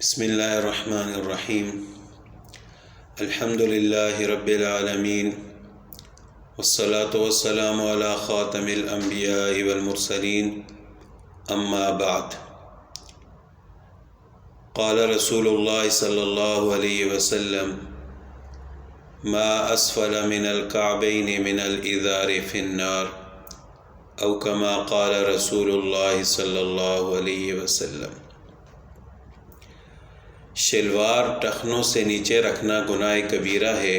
بسم اللہ الرحمن الرحیم الحمد للہ رب العالمین والصلاة والسلام علی خاتم الانبیاء والمرسلین اما بعد قال رسول اللہ صلی اللہ علیہ وسلم ما اسفل من الكعبین من الازار فی النار او کما قال رسول اللہ صلی اللہ علیہ وسلم۔ شلوار ٹخنوں سے نیچے رکھنا گناہ کبیرہ ہے۔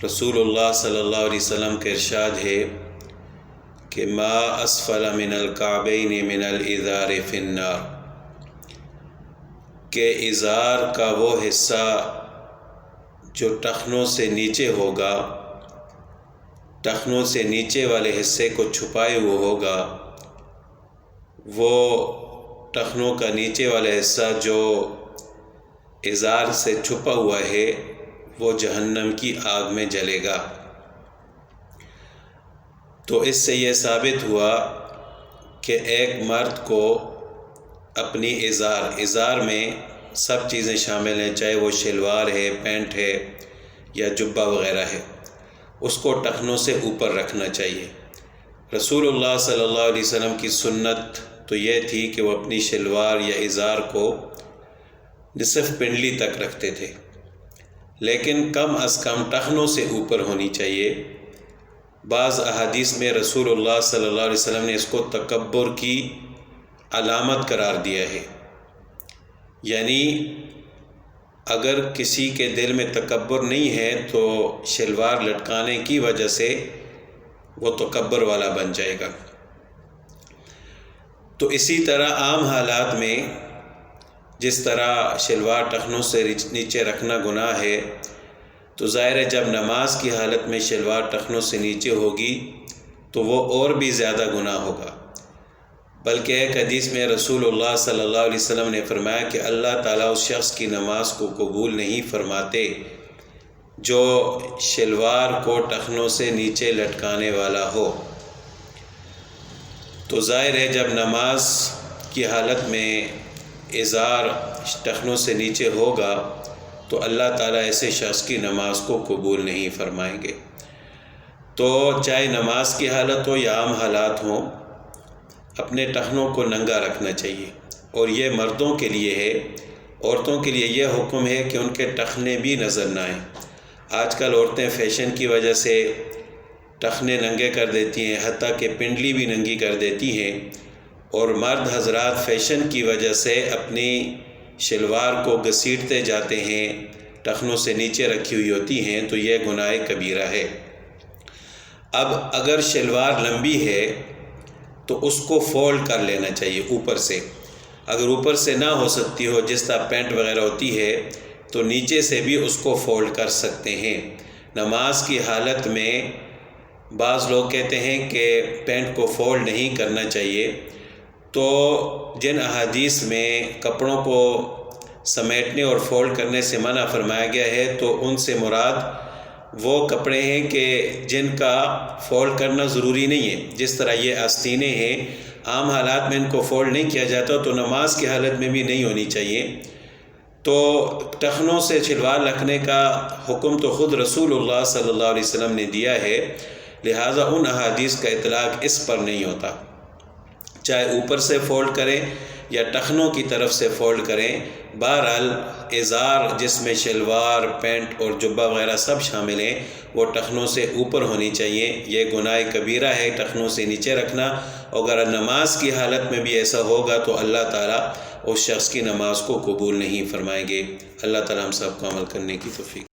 رسول اللہ صلی اللہ علیہ وسلم کا ارشاد ہے کہ ما اسفل من الکعبین من الازار فی النار، کہ ازار کا وہ حصہ جو ٹخنوں سے نیچے ہوگا، ٹخنوں سے نیچے والے حصے کو چھپائے ہوئے ہوگا، وہ ٹخنوں کا نیچے والا حصہ جو ازار سے چھپا ہوا ہے وہ جہنم کی آگ میں جلے گا۔ تو اس سے یہ ثابت ہوا کہ ایک مرد کو اپنی ازار میں سب چیزیں شامل ہیں، چاہے وہ شلوار ہے، پینٹ ہے یا جبہ وغیرہ ہے، اس کو ٹخنوں سے اوپر رکھنا چاہیے۔ رسول اللہ صلی اللہ علیہ وسلم کی سنت تو یہ تھی کہ وہ اپنی شلوار یا ازار کو نصف پنڈلی تک رکھتے تھے، لیکن کم از کم ٹخنوں سے اوپر ہونی چاہیے۔ بعض احادیث میں رسول اللہ صلی اللہ علیہ وسلم نے اس کو تکبر کی علامت قرار دیا ہے، یعنی اگر کسی کے دل میں تکبر نہیں ہے تو شلوار لٹکانے کی وجہ سے وہ تکبر والا بن جائے گا۔ تو اسی طرح عام حالات میں جس طرح شلوار ٹخنوں سے نیچے رکھنا گناہ ہے، تو ظاہر ہے جب نماز کی حالت میں شلوار ٹخنوں سے نیچے ہوگی تو وہ اور بھی زیادہ گناہ ہوگا۔ بلکہ ایک حدیث میں رسول اللہ صلی اللہ علیہ وسلم نے فرمایا کہ اللہ تعالیٰ اس شخص کی نماز کو قبول نہیں فرماتے جو شلوار کو ٹخنوں سے نیچے لٹکانے والا ہو۔ تو ظاہر ہے جب نماز کی حالت میں ازار ٹخنوں سے نیچے ہوگا تو اللہ تعالیٰ ایسے شخص کی نماز کو قبول نہیں فرمائیں گے۔ تو چاہے نماز کی حالت ہو یا عام حالات ہوں، اپنے ٹخنوں کو ننگا رکھنا چاہیے، اور یہ مردوں کے لیے ہے۔ عورتوں کے لیے یہ حکم ہے کہ ان کے ٹخنے بھی نظر نہ آئیں۔ آج کل عورتیں فیشن کی وجہ سے ٹخنے ننگے کر دیتی ہیں، حتیٰ کہ پنڈلی بھی ننگی کر دیتی ہیں، اور مرد حضرات فیشن کی وجہ سے اپنی شلوار کو گھسیٹتے جاتے ہیں، ٹخنوں سے نیچے رکھی ہوئی ہوتی ہیں، تو یہ گناہ کبیرہ ہے۔ اب اگر شلوار لمبی ہے تو اس کو فولڈ کر لینا چاہیے اوپر سے۔ اگر اوپر سے نہ ہو سکتی ہو، جس طرح پینٹ وغیرہ ہوتی ہے، تو نیچے سے بھی اس کو فولڈ کر سکتے ہیں۔ نماز کی حالت میں بعض لوگ کہتے ہیں کہ پینٹ کو فولڈ نہیں کرنا چاہیے، تو جن احادیث میں کپڑوں کو سمیٹنے اور فولڈ کرنے سے منع فرمایا گیا ہے تو ان سے مراد وہ کپڑے ہیں کہ جن کا فولڈ کرنا ضروری نہیں ہے۔ جس طرح یہ آستینیں ہیں، عام حالات میں ان کو فولڈ نہیں کیا جاتا، تو نماز کی حالت میں بھی نہیں ہونی چاہیے۔ تو ٹخنوں سے شلوار رکھنے کا حکم تو خود رسول اللہ صلی اللہ علیہ وسلم نے دیا ہے، لہٰذا ان احادیث کا اطلاق اس پر نہیں ہوتا۔ چاہے اوپر سے فولڈ کریں یا ٹخنوں کی طرف سے فولڈ کریں، بہرحال ازار جس میں شلوار، پینٹ اور جبہ وغیرہ سب شامل ہیں، وہ ٹخنوں سے اوپر ہونی چاہیے۔ یہ گناہ کبیرہ ہے ٹخنوں سے نیچے رکھنا، اور اگر نماز کی حالت میں بھی ایسا ہوگا تو اللہ تعالیٰ اس شخص کی نماز کو قبول نہیں فرمائیں گے۔ اللہ تعالیٰ ہم سب کو عمل کرنے کی توفیق